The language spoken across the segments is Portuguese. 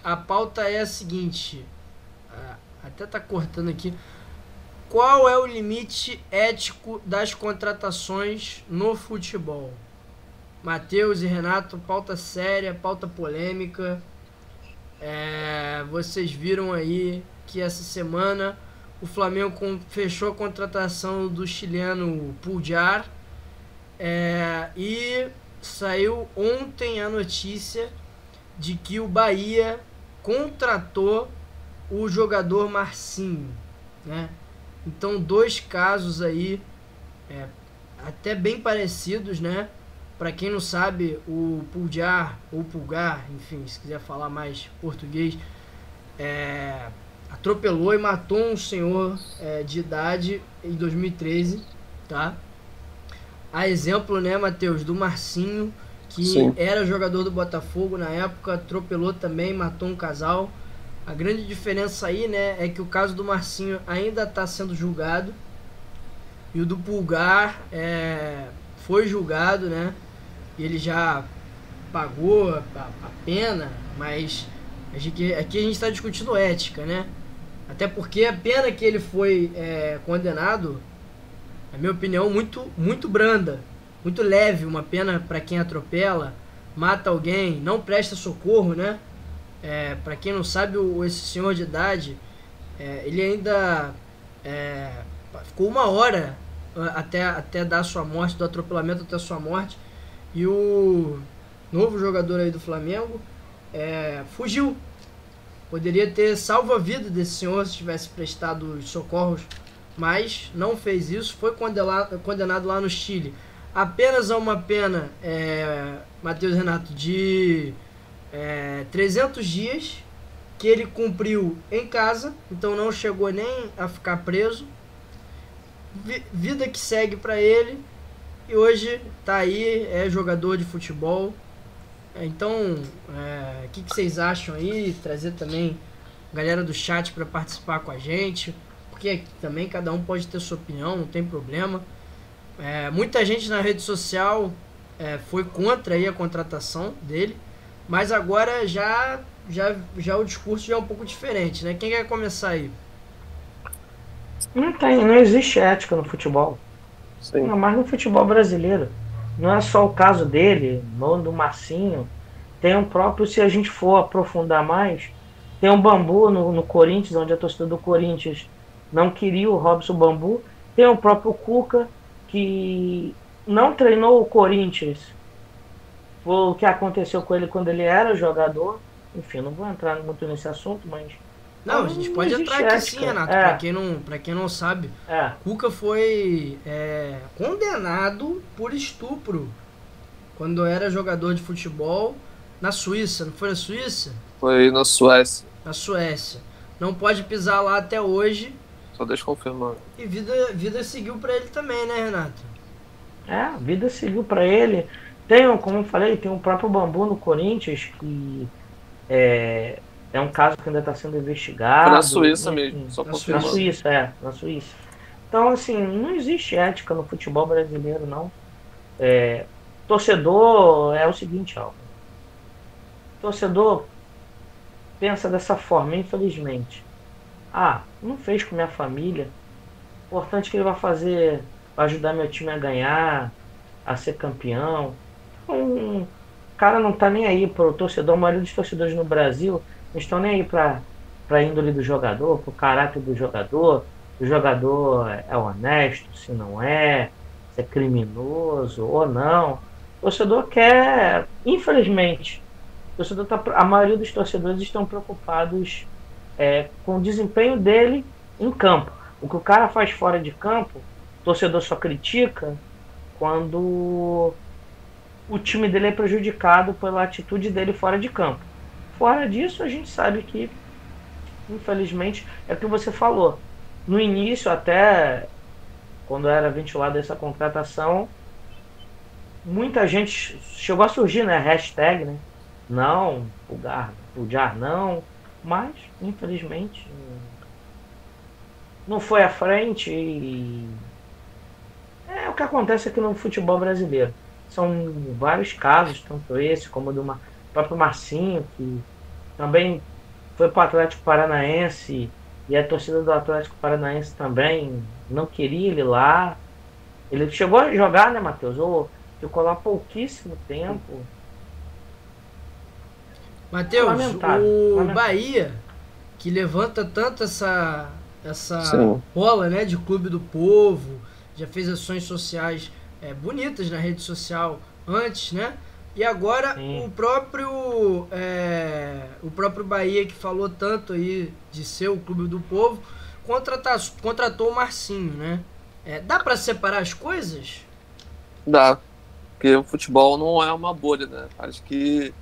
A pauta é a seguinte, até tá cortando aqui. Qual é o limite ético das contratações no futebol? Matheus e Renato, pauta séria, pauta polêmica. Vocês viram aí que essa semana o Flamengo fechou a contratação do chileno Pulgar, e saiu ontem a notícia de que o Bahia contratou o jogador Marcinho, né? Então, dois casos aí, é, até bem parecidos, né? Para quem não sabe, o Pulgar, ou Pulgar, enfim, se quiser falar mais português, é, atropelou e matou um senhor de idade em 2013, tá? A exemplo, né, Matheus, do Marcinho, que Sim. era jogador do Botafogo na época, atropelou também, matou um casal. A grande diferença aí, né, é que o caso do Marcinho ainda está sendo julgado e o do Pulgar foi julgado, né? E ele já pagou a pena, mas aqui a gente está discutindo ética, né? Até porque a pena que ele foi condenado, na minha opinião, muito branda, muito leve, uma pena para quem atropela, mata alguém, não presta socorro, né? Para quem não sabe, esse senhor de idade, ele ainda é, ficou uma hora até dar sua morte, do atropelamento até sua morte, e o novo jogador aí do Flamengo fugiu. Poderia ter salvo a vida desse senhor se tivesse prestado os socorros, mas não fez isso, foi condenado lá no Chile apenas a uma pena, Matheus Renato, de 300 dias, que ele cumpriu em casa, então não chegou nem a ficar preso. Vida que segue para ele, e hoje tá aí, é jogador de futebol. Então, que vocês acham aí? Trazer também a galera do chat para participar com a gente, porque aqui também cada um pode ter sua opinião, não tem problema. Muita gente na rede social foi contra aí a contratação dele, mas agora já o discurso já é um pouco diferente, né? Quem quer começar aí? Não tem, não existe ética no futebol. Sim. Não, mas no futebol brasileiro. Não é só o caso dele, no do Marcinho. Tem um próprio, se a gente for aprofundar mais, tem um Bambu no Corinthians, onde a torcida do Corinthians não queria o Robson Bambu. Tem o próprio Cuca, que não treinou o Corinthians. Foi o que aconteceu com ele quando ele era jogador. Enfim, não vou entrar muito nesse assunto, mas Não, a então, gente não pode entrar existe aqui sim, ética. Renato. Para quem não sabe, É. Cuca foi condenado por estupro quando era jogador de futebol na Suíça. Não foi na Suíça? Foi na Suécia. Na Suécia. Não pode pisar lá até hoje, Só deixa eu confirmar. e vida seguiu para ele também, né, Renato? A vida seguiu para ele. Tem, como eu falei, tem o próprio Bambu no Corinthians, que é, é um caso que ainda está sendo Foi na investigado, Suíça mesmo, enfim. só Na Na confirmando. Suíça. Suíça, na Suíça. Então, assim, não existe ética no futebol brasileiro, não. Torcedor é o seguinte, Álvaro. Torcedor pensa dessa forma, infelizmente. Não fez com minha família. Importante que ele vai fazer, vai ajudar meu time a ganhar, a ser campeão. Então, o cara não tá nem aí pro torcedor. A maioria dos torcedores no Brasil não estão nem aí pra índole do jogador, pro caráter do jogador. O jogador é honesto, se não é, se é criminoso ou não. O torcedor quer, infelizmente, o torcedor a maioria dos torcedores estão preocupados com o desempenho dele em campo. O que o cara faz fora de campo, o torcedor só critica quando o time dele é prejudicado pela atitude dele fora de campo. Fora disso, a gente sabe que, infelizmente, é o que você falou. No início, até quando era ventilada essa contratação, muita gente chegou a surgir, né? Hashtag, né? Não, Pulgar não. Mas, infelizmente, não foi à frente e é o que acontece aqui no futebol brasileiro. São vários casos, tanto esse como do próprio Marcinho, que também foi para o Atlético Paranaense e a torcida do Atlético Paranaense também não queria ele lá. Ele chegou a jogar, né, Matheus? Ou ficou lá pouquíssimo tempo. Matheus, Lamentável, o lamentável. Bahia, que levanta tanto essa Sim, bola, né, de clube do povo, já fez ações sociais bonitas na rede social antes, né? E agora Sim. o próprio Bahia, que falou tanto aí de ser o clube do povo, contratou o Marcinho, né? Dá para separar as coisas? dá. Porque o futebol não é uma bolha, né? Acho que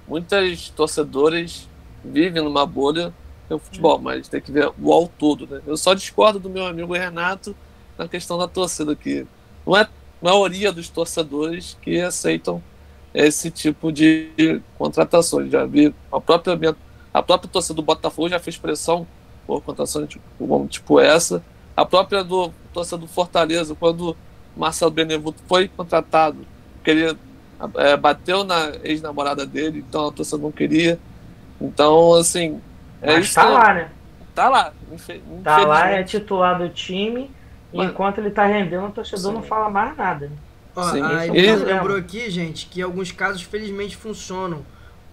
muitos torcedores vivem numa bolha que é o futebol, mas tem que ver o ao todo, né? Eu só discordo do meu amigo Renato na questão da torcida, que não é a maioria dos torcedores que aceitam esse tipo de contratações. Já vi a própria torcida do Botafogo já fez pressão por contratações tipo essa. A própria torcida do Fortaleza, quando o Marcelo Benevenuto foi contratado, porque ele bateu na ex-namorada dele, então a torcida não queria. Então, assim, Mas isso tá lá, né? tá lá. Tá lá, é Infelizmente. titular do time. E Mas, enquanto ele tá rendendo, o torcedor não sim, fala mais nada, né? Ó, sim. a Esse é o Elisa E, lembrou problema. aqui, gente, que alguns casos felizmente funcionam,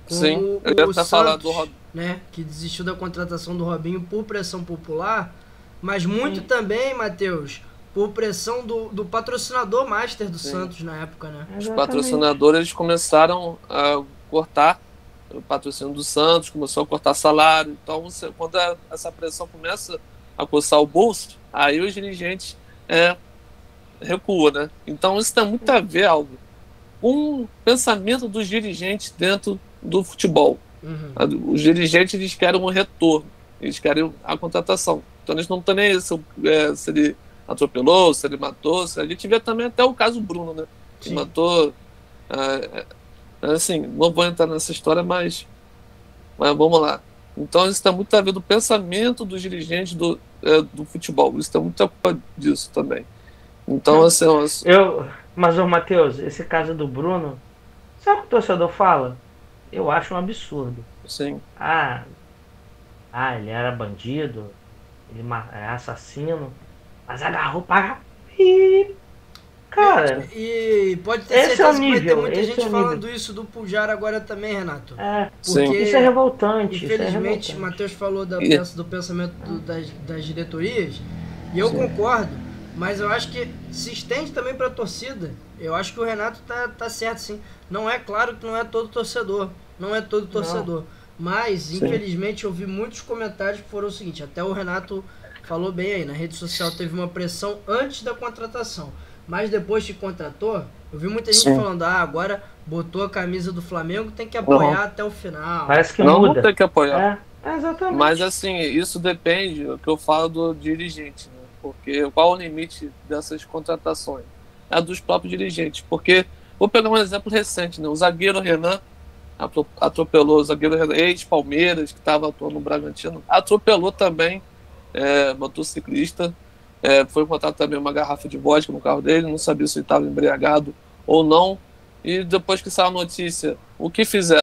sim, como eu ia o até falar do Santos, Rob. né, que desistiu da contratação do Robinho por pressão popular, mas muito Sim, também, Matheus, por pressão do patrocinador master do Sim. Santos na época, né? Os exatamente. patrocinadores começaram a cortar o patrocínio do Santos, começou a cortar salário. Então, quando essa pressão começa a coçar o bolso, aí os dirigentes recuam, né? Então, isso tem muito a ver, algo com o pensamento dos dirigentes dentro do futebol. Uhum. Os dirigentes, eles querem um retorno, eles querem a contratação. Então eles não estão nem aí se ele atropelou, se ele matou. A gente vê também até o caso Bruno, né? Que Sim. matou. Assim, não vou entrar nessa história, mas vamos lá. Então isso tem muito a ver do pensamento dos dirigentes do futebol. Isso tem muito a ver disso também. Então, assim, Mas, ô Matheus, esse caso do Bruno, sabe o que o torcedor fala? Eu acho um absurdo. assim, Ah, ele era bandido, é assassino, mas agarrou para. E, cara, E pode ter esse é o certeza que vai ter nível, muita esse é gente o nível. falando isso do Pujar agora também, Renato. É, sim. isso é Porque, revoltante, isso é infelizmente, revoltante. Matheus falou E, do pensamento das diretorias, e eu sim, concordo, mas eu acho que se estende também para a torcida. Eu acho que o Renato tá certo, sim. Não é claro que não é todo torcedor, não é todo Não, torcedor. Mas, sim, infelizmente, eu vi muitos comentários que foram o seguinte, até o Renato falou bem aí, na rede social teve uma pressão antes da contratação. Mas depois que contratou, eu vi muita gente sim. falando, agora botou a camisa do Flamengo, tem que Não, apoiar até o final. parece que não muda. tem que apoiar. Mas, Exatamente. assim, isso depende do que eu falo do dirigente, né? Porque qual o limite dessas contratações? É dos próprios dirigentes. Porque, vou pegar um exemplo recente, né? O zagueiro Renan atropelou, o zagueiro Renan, ex-Palmeiras, que estava atuando no Bragantino, atropelou também motociclista. Foi encontrado também uma garrafa de vodka no carro dele, não sabia se ele estava embriagado ou não. E depois que saiu a notícia, o que fizeram?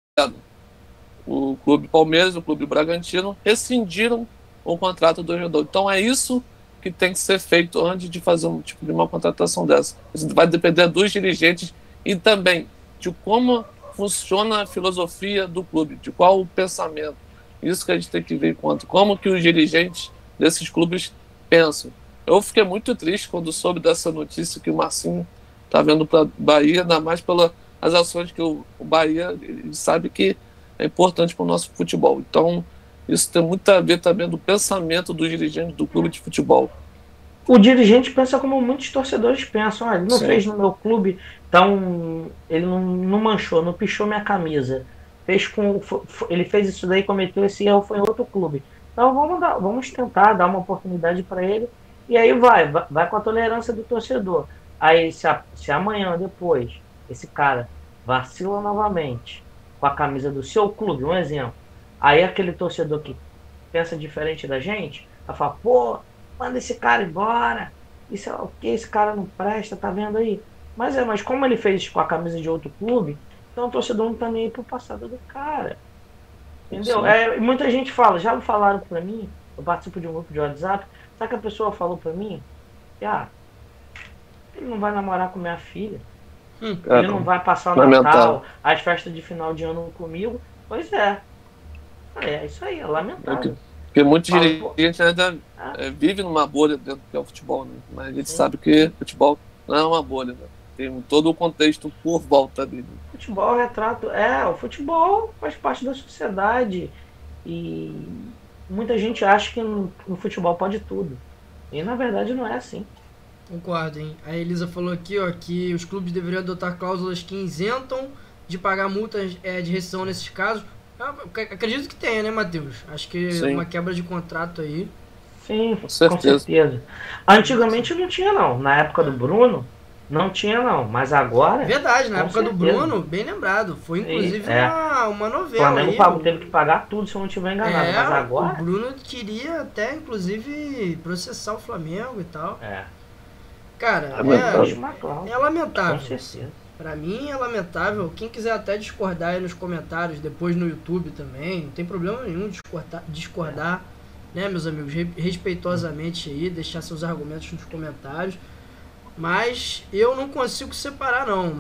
O Clube Palmeiras, o Clube Bragantino, rescindiram o contrato do jogador. Então é isso que tem que ser feito antes de fazer um tipo de uma contratação dessa. Isso vai depender dos dirigentes e também de como funciona a filosofia do clube, de qual o pensamento. Isso que a gente tem que ver enquanto como que os dirigentes desses clubes pensam. Eu fiquei muito triste quando soube dessa notícia que o Marcinho está vendo para Bahia, ainda mais pelas ações que o Bahia ele sabe que é importante para o nosso futebol. Então, isso tem muito a ver também do pensamento dos dirigentes do clube de futebol. O dirigente pensa como muitos torcedores pensam. Ele não Sim, fez no meu clube, então ele não manchou, não pichou minha camisa. Ele fez isso daí, cometeu esse erro, foi em outro clube. Então vamos tentar dar uma oportunidade para ele. E aí vai com a tolerância do torcedor. Aí se amanhã, depois, esse cara vacila novamente com a camisa do seu clube, um exemplo. Aí aquele torcedor que pensa diferente da gente, vai falar, pô, manda esse cara embora. Isso é o que? Esse cara não presta, tá vendo aí? Mas como ele fez com a camisa de outro clube, então o torcedor não tá nem aí pro passado do cara. Entendeu? Sim. Muita gente fala, já falaram pra mim, eu participo de um grupo de WhatsApp, sabe que a pessoa falou pra mim? Que, ele não vai namorar com minha filha, ele não Cara, vai passar o lamentável. Natal, as festas de final de ano comigo. Pois é, é isso aí, é É lamentável. porque muitos Falo, pô, dirigentes ainda ah, vivem numa bolha dentro do que é o futebol, né? Mas a gente sim, sabe que sim. futebol não é uma bolha, né? Tem todo o contexto por volta dele. Futebol é retrato, o futebol faz parte da sociedade e muita gente acha que no futebol pode tudo. E na verdade não é assim. Concordo, hein? A Elisa falou aqui, ó, que os clubes deveriam adotar cláusulas que isentam de pagar multas de rescisão nesses casos. Acredito que tenha, né, Matheus? Acho que uma Sim, quebra de contrato aí. Sim, com com certeza. certeza. Antigamente não tinha não. Na época do Bruno, não tinha não. Mas agora, Verdade, na com época do certeza. Bruno, bem lembrado. Foi Sim, inclusive uma O novela Flamengo aí. teve que pagar tudo, se eu não estiver enganado. Mas O agora, Bruno queria até, inclusive, processar o Flamengo e tal. é, Cara, existe Lamentável. uma é cláusula. Com lamentável. certeza. Pra mim é lamentável. Quem quiser até discordar aí nos comentários, depois no YouTube também, não tem problema nenhum discordar, né, meus amigos? Respeitosamente aí, deixar seus argumentos nos comentários. Mas eu não consigo separar não,